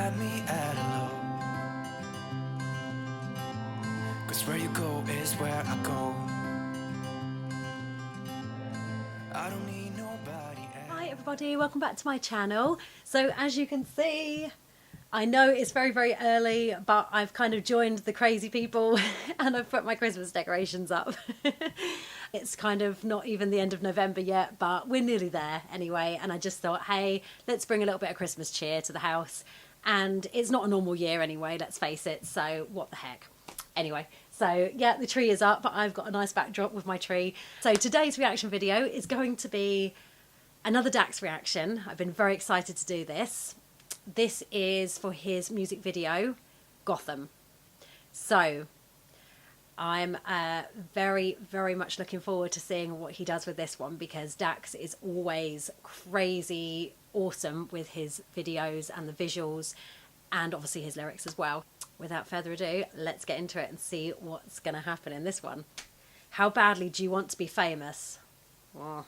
had me at hello. 'Cause where you go is where I go. I don't need nobody else. Hi everybody, welcome back to my channel. So as you can see, I know it's very, very early, but I've kind of joined the crazy people and I've put my Christmas decorations up. It's kind of not even the end of November yet, but we're nearly there anyway. And I just thought, hey, let's bring a little bit of Christmas cheer to the house. And it's not a normal year anyway, let's face it. So what the heck? Anyway, so yeah, the tree is up. I've got a nice backdrop with my tree. So today's reaction video is going to be another Dax reaction. I've been very excited to do this. This is for his music video, Gotham. So I'm very, very much looking forward to seeing what he does with this one, because Dax is always crazy awesome with his videos and the visuals and obviously his lyrics as well. Without further ado, let's get into it and see what's going to happen in this one. How badly do you want to be famous? Oh.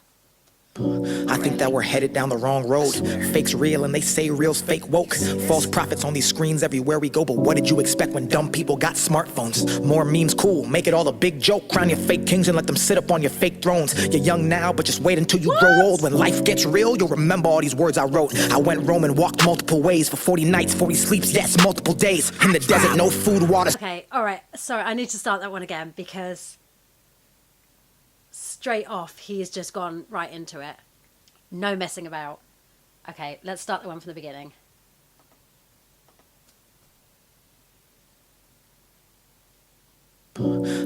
I think that we're headed down the wrong road. Fake's real and they say real's fake woke. False prophets on these screens everywhere we go. But what did you expect when dumb people got smartphones? More memes cool, make it all a big joke. Crown your fake kings and let them sit up on your fake thrones. You're young now, but just wait until you grow old. When life gets real, you'll remember all these words I wrote. I went roam and walked multiple ways for 40 nights, 40 sleeps, yes, multiple days. In the desert, no food, water. Okay, alright, sorry, I need to start that one again, because straight off he has just gone right into it. No messing about. Okay, let's start the one from the beginning.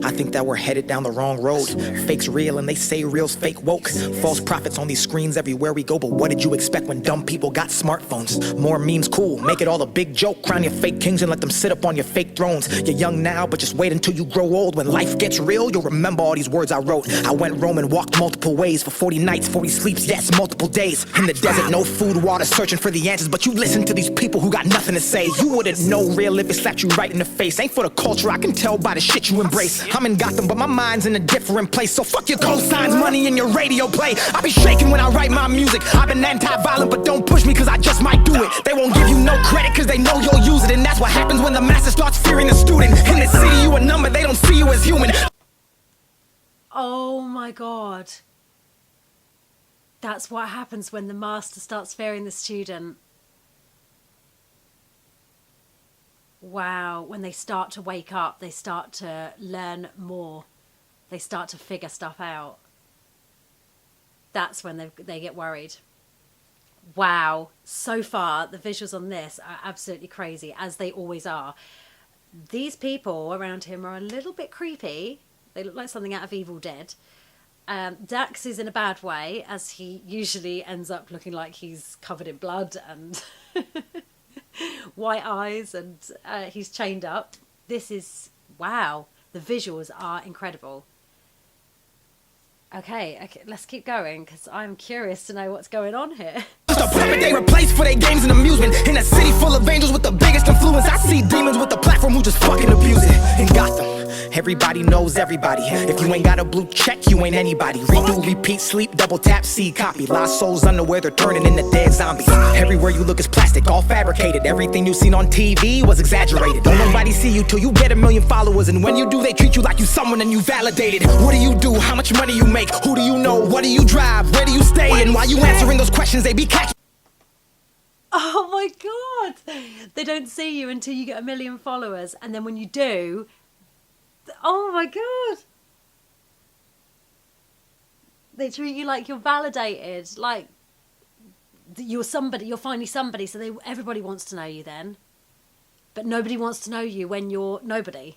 I think that we're headed down the wrong road. Fake's real and they say real's fake woke. False prophets on these screens everywhere we go. But what did you expect when dumb people got smartphones? More memes cool, make it all a big joke. Crown your fake kings and let them sit up on your fake thrones. You're young now, but just wait until you grow old. When life gets real, you'll remember all these words I wrote. I went roam and walked multiple ways for 40 nights, 40 sleeps, yes, multiple days. In the desert, no food, water, searching for the answers. But you listen to these people who got nothing to say. You wouldn't know real if it slapped you right in the face. Ain't for the culture, I can tell by the shit you embrace. I'm in Gotham, but my mind's in a different place. So fuck your cosigns, money, and your radio play. I be shaking when I write my music. I've been anti-violent, but don't push me, cause I just might do it. They won't give you no credit, cause they know you'll use it. And that's what happens when the master starts fearing the student. In the city, you a number, they don't see you as human. Oh my god. That's what happens when the master starts fearing the student. Wow, when they start to wake up, they start to learn more. They start to figure stuff out. That's when they get worried. Wow, so far the visuals on this are absolutely crazy, as they always are. These people around him are a little bit creepy. They look like something out of Evil Dead. Dax is in a bad way, as he usually ends up looking like he's covered in blood and white eyes, and he's chained up. This is, wow, the visuals are incredible. Okay, let's keep going, because I'm curious to know what's going on here. Just a puppet they replace for their games and amusement. In a city full of angels with the biggest influence, I see demons with the platform who just fucking abuse it. In Gotham, everybody knows everybody. If you ain't got a blue check, you ain't anybody. Redo, repeat, sleep, double tap, see, copy. Lost souls underwear, they're turning into dead zombies. Everywhere you look is plastic, all fabricated. Everything you seen on TV was exaggerated. Don't nobody see you till you get 1 million followers. And when you do, they treat you like you someone and you validated. What do you do? How much money you make? Who do you know? What do you drive? Where do you stay? And while you answering those questions, they be catching. Oh my god! They don't see you until you get 1 million followers, and then when you do, oh my god! They treat you like you're validated, like you're somebody, you're finally somebody, so everybody wants to know you then. But nobody wants to know you when you're nobody.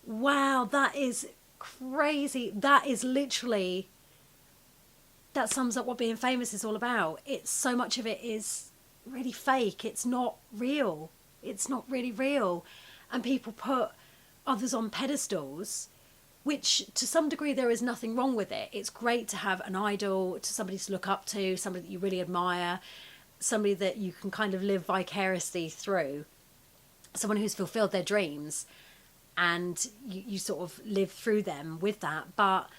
Wow, that is crazy. That is literally, that sums up what being famous is all about. It's so much of it is really fake. It's not real. It's not really real. And people put others on pedestals, which to some degree there is nothing wrong with it. It's great to have an idol, to somebody to look up to, somebody that you really admire, somebody that you can kind of live vicariously through, someone who's fulfilled their dreams, and you sort of live through them with that. But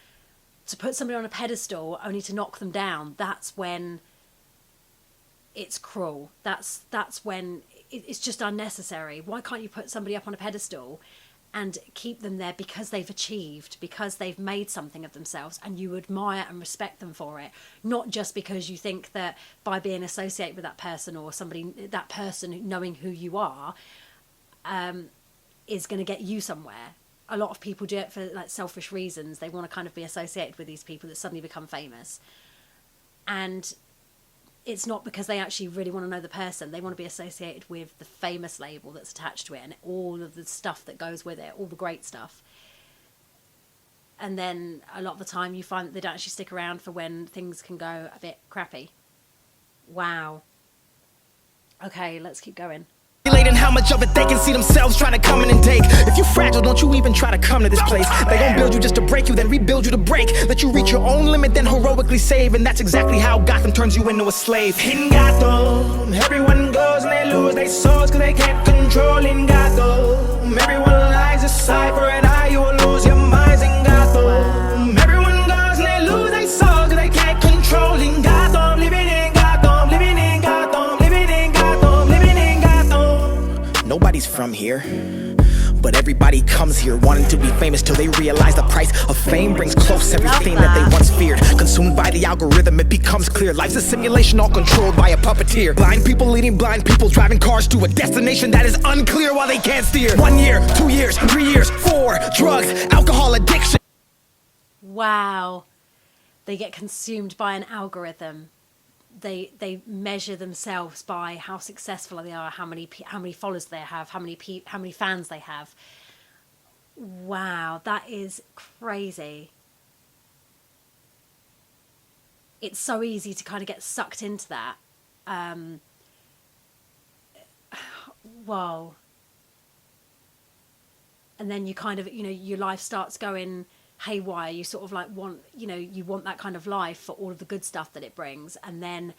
to put somebody on a pedestal only to knock them down, that's when it's cruel. That's when it's just unnecessary. Why can't you put somebody up on a pedestal and keep them there because they've achieved, because they've made something of themselves, and you admire and respect them for it, not just because you think that by being associated with that person, or that person knowing who you are, is going to get you somewhere. A lot of people do it for like selfish reasons. They want to kind of be associated with these people that suddenly become famous, and it's not because they actually really want to know the person. They want to be associated with the famous label that's attached to it and all of the stuff that goes with it, all the great stuff. And then a lot of the time you find that they don't actually stick around for when things can go a bit crappy. Wow. Okay, let's keep going. And how much of it they can see themselves trying to come in and take. If you're fragile, don't you even try to come to this place. They gon' build you just to break you, then rebuild you to break. Let you reach your own limit, then heroically save. And that's exactly how Gotham turns you into a slave. In Gotham, everyone goes and they lose their souls, cause they can't control. In Gotham, everyone lies aside for an eye, you will lose your minds. In Gotham, everyone goes and they lose their souls, cause they can't control. In Gotham, living in Gotham, living in Gotham, living in Gotham, living in Gotham. Nobody's from here, but everybody comes here wanting to be famous till they realize the price of fame brings close everything that they once feared. Consumed by the algorithm, it becomes clear life's a simulation all controlled by a puppeteer. Blind people leading blind people, driving cars to a destination that is unclear while they can't steer. 1 year, 2 years, 3 years, 4, drugs, alcohol addiction. Wow. They get consumed by an algorithm. They measure themselves by how successful they are, how many followers they have, how many fans they have. Wow, that is crazy. It's so easy to kind of get sucked into that. Whoa. And then you kind of, your life starts going haywire. You sort of like you want that kind of life for all of the good stuff that it brings, and then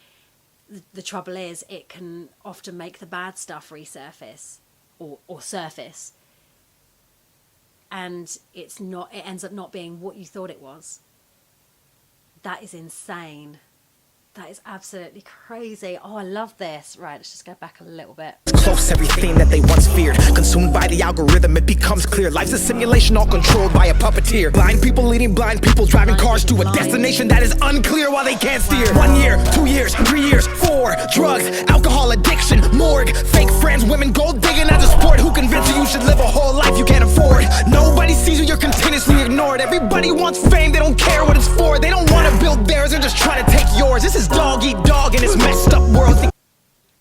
the trouble is it can often make the bad stuff resurface or surface, and it ends up not being what you thought it was. That is insane. That is absolutely crazy. Oh, I love this. Right, let's just go back a little bit. Close everything that they once feared. Consumed by the algorithm, it becomes clear life's a simulation all controlled by a puppeteer. Blind people leading blind people, driving cars to a destination that is unclear while they can't steer. 1 year, 2 years, 3 years, 4, drugs, alcohol addiction, morgue, fake friends, women, gold digging as a sport. Who convinced you should live a whole life you can't afford? Nobody sees you, you're continuously ignored. Everybody wants fame, they don't care what it's for. They don't want to build theirs, they're just trying to take yours. This is dog eat dog in this messed up world.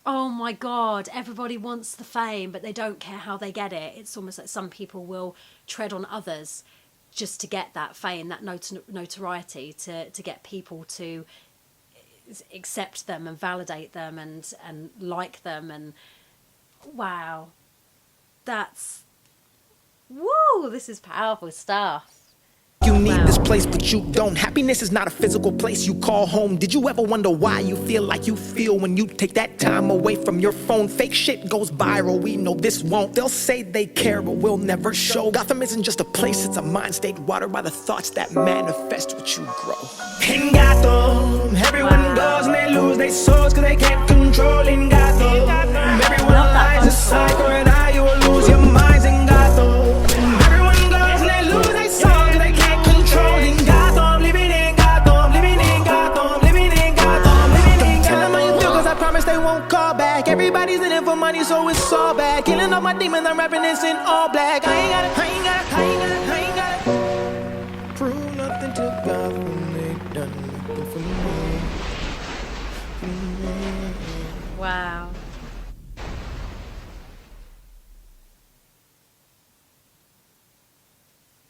Oh my God, everybody wants the fame, but they don't care how they get it. It's almost like some people will tread on others just to get that fame, that notoriety, to get people to accept them and validate them and like them. And wow, woo, this is powerful stuff. You need this place, but you don't. Happiness is not a physical place you call home. Did you ever wonder why you feel like you feel when you take that time away from your phone? Fake shit goes viral, we know this won't. They'll say they care, but we'll never show. Gotham isn't just a place, it's a mind state watered by the thoughts that manifest what you grow. In Gotham, everyone goes and they lose their souls cause they can't control. In Gotham, everyone lies aside for an eye, you will lose your minds. In Gotham, everyone goes and they lose their souls. They won't call back. Everybody's in it for money, so it's all bad. Killing all my demons, I'm rapping this in all black. I ain't got it. Prove nothing to God when they done nothing for me. Wow.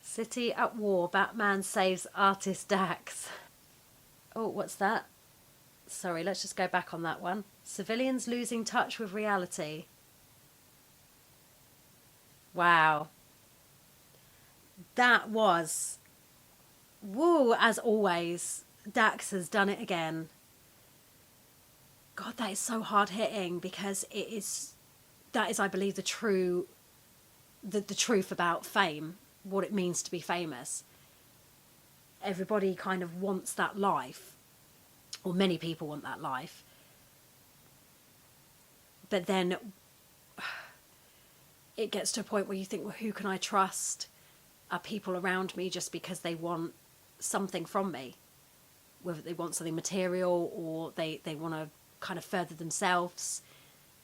City at war. Batman saves artist Dax. Oh, what's that? Sorry, let's just go back on that one. Civilians losing touch with reality. Wow. That was... Woo, as always. Dax has done it again. God, that is so hard-hitting because that is, I believe, the truth about fame, what it means to be famous. Everybody kind of wants that life. Or many people want that life. But then it gets to a point where you think, well, who can I trust? Are people around me just because they want something from me, whether they want something material or they want to kind of further themselves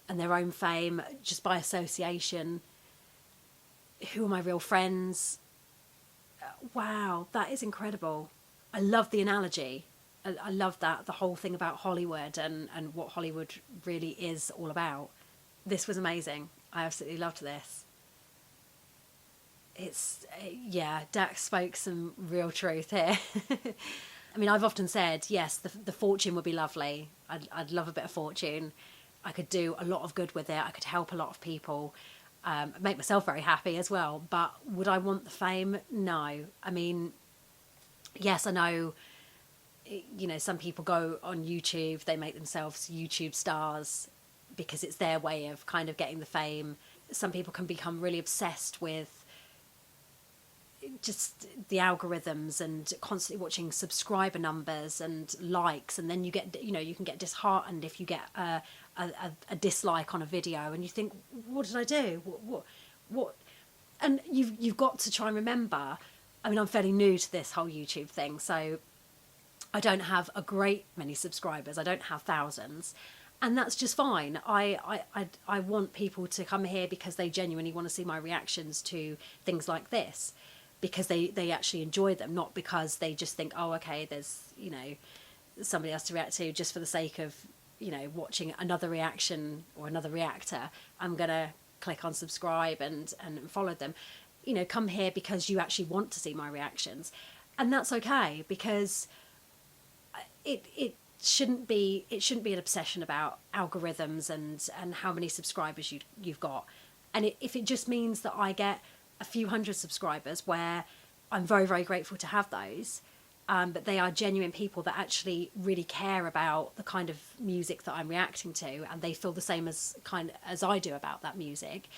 and their own fame just by association. Who are my real friends? Wow, that is incredible. I love the analogy. I love that, the whole thing about Hollywood and what Hollywood really is all about. This was amazing. I absolutely loved this. Yeah, Dax spoke some real truth here. I mean, I've often said, yes, the fortune would be lovely. I'd love a bit of fortune. I could do a lot of good with it. I could help a lot of people, make myself very happy as well. But would I want the fame? No. I mean, yes, I know, you know, some people go on YouTube, they make themselves YouTube stars because it's their way of kind of getting the fame. Some people can become really obsessed with just the algorithms and constantly watching subscriber numbers and likes, and then you get, you know, you can get disheartened if you get a dislike on a video and you think, what did I do? What? And you've got to try and remember, I mean, I'm fairly new to this whole YouTube thing, so I don't have a great many subscribers. I don't have thousands, and that's just fine. I want people to come here because they genuinely want to see my reactions to things like this, because they actually enjoy them, not because they just think, oh, okay, there's, you know, somebody else to react to just for the sake of, you know, watching another reaction or another reactor. I'm going to click on subscribe and follow them. You know, come here because you actually want to see my reactions. And that's okay, because it shouldn't be an obsession about algorithms and how many subscribers you've got. And if it just means that I get a few hundred subscribers, where I'm very, very grateful to have those, but they are genuine people that actually really care about the kind of music that I'm reacting to, and they feel the same as I do about that music,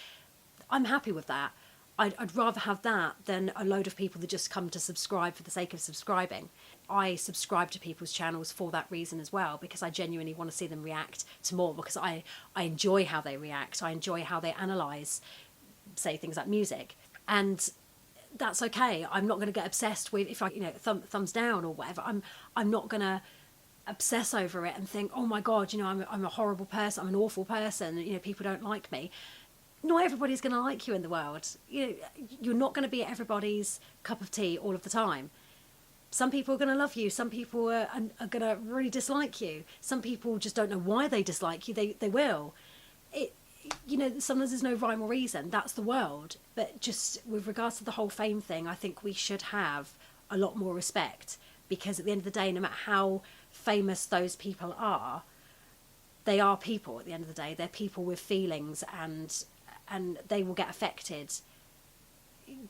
I'm happy with that. I'd rather have that than a load of people that just come to subscribe for the sake of subscribing. I subscribe to people's channels for that reason as well, because I genuinely want to see them react to more, because I enjoy how they react. I enjoy how they analyse, say, things like music. And that's okay. I'm not going to get obsessed with, if I, you know, thumbs down or whatever. I'm not going to obsess over it and think, oh my God, you know, I'm a horrible person. I'm an awful person. You know, people don't like me. Not everybody's going to like you in the world. You know, you're not going to be everybody's cup of tea all of the time. Some people are going to love you. Some people are going to really dislike you. Some people just don't know why they dislike you. They will. You know, sometimes there's no rhyme or reason. That's the world. But just with regards to the whole fame thing, I think we should have a lot more respect, because at the end of the day, no matter how famous those people are, they are people at the end of the day. They're people with feelings, and they will get affected,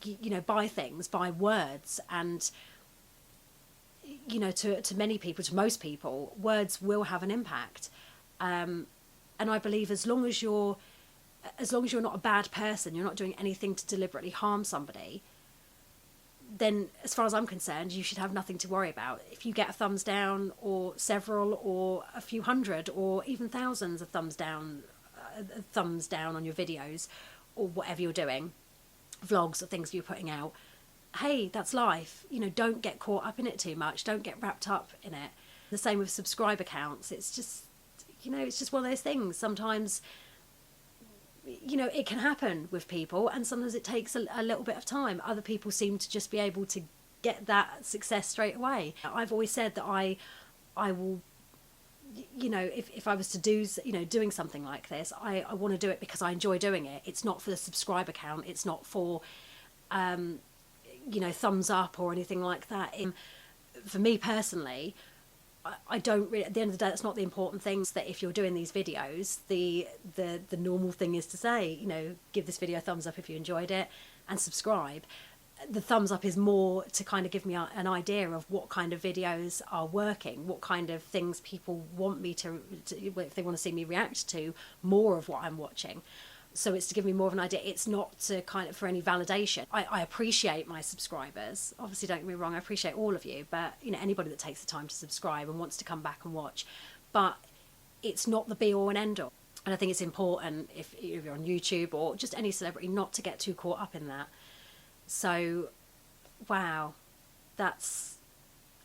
you know, by things, by words. And, you know, to many people, to most people, words will have an impact. And I believe as long as you're not a bad person, you're not doing anything to deliberately harm somebody, then as far as I'm concerned, you should have nothing to worry about. If you get a thumbs down, or several, or a few hundred, or even thousands of thumbs down on your videos, or whatever you're doing, vlogs or things you're putting out, hey, that's life. You know, don't get caught up in it too much. Don't get wrapped up in it. The same with subscriber counts. It's just, you know, it's just one of those things. Sometimes, you know, it can happen with people, and sometimes it takes a little bit of time. Other people seem to just be able to get that success straight away. I've always said that I will, you know, if I was to do, you know, doing something like this, I want to do it because I enjoy doing it. It's not for the subscriber count. It's not for, you know, thumbs up or anything like that. For me personally, I don't really, at the end of the day, that's not the important thing. It's that if you're doing these videos, the normal thing is to say, you know, give this video a thumbs up if you enjoyed it, and subscribe. The thumbs up is more to kind of give me an idea of what kind of videos are working, what kind of things people want me to if they want to see me react to more of what I'm watching. So it's to give me more of an idea. It's not to kind of for any validation. I appreciate my subscribers. Obviously, don't get me wrong, I appreciate all of you, but, you know, anybody that takes the time to subscribe and wants to come back and watch. But it's not the be all and end all. And I think it's important if you're on YouTube or just any celebrity not to get too caught up in that. So, wow,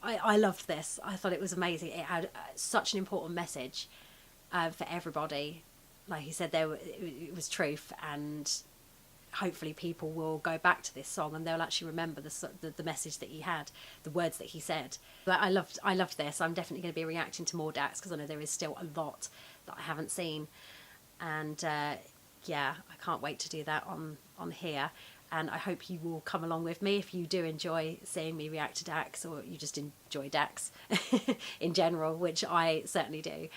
I loved this. I thought it was amazing. It had such an important message for everybody. Like he said, it was truth, and hopefully people will go back to this song and they'll actually remember the message that he had, the words that he said. But I loved this. I'm definitely going to be reacting to more Dax because I know there is still a lot that I haven't seen, and yeah, I can't wait to do that on here. And I hope you will come along with me if you do enjoy seeing me react to Dax, or you just enjoy Dax in general, which I certainly do.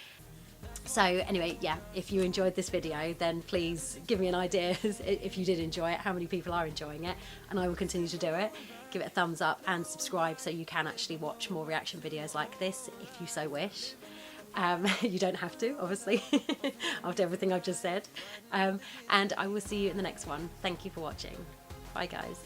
So anyway, yeah, if you enjoyed this video, then please give me an idea if you did enjoy it, how many people are enjoying it, and I will continue to do it. Give it a thumbs up and subscribe so you can actually watch more reaction videos like this if you so wish. You don't have to, obviously, after everything I've just said. And I will see you in the next one. Thank you for watching. Bye, guys.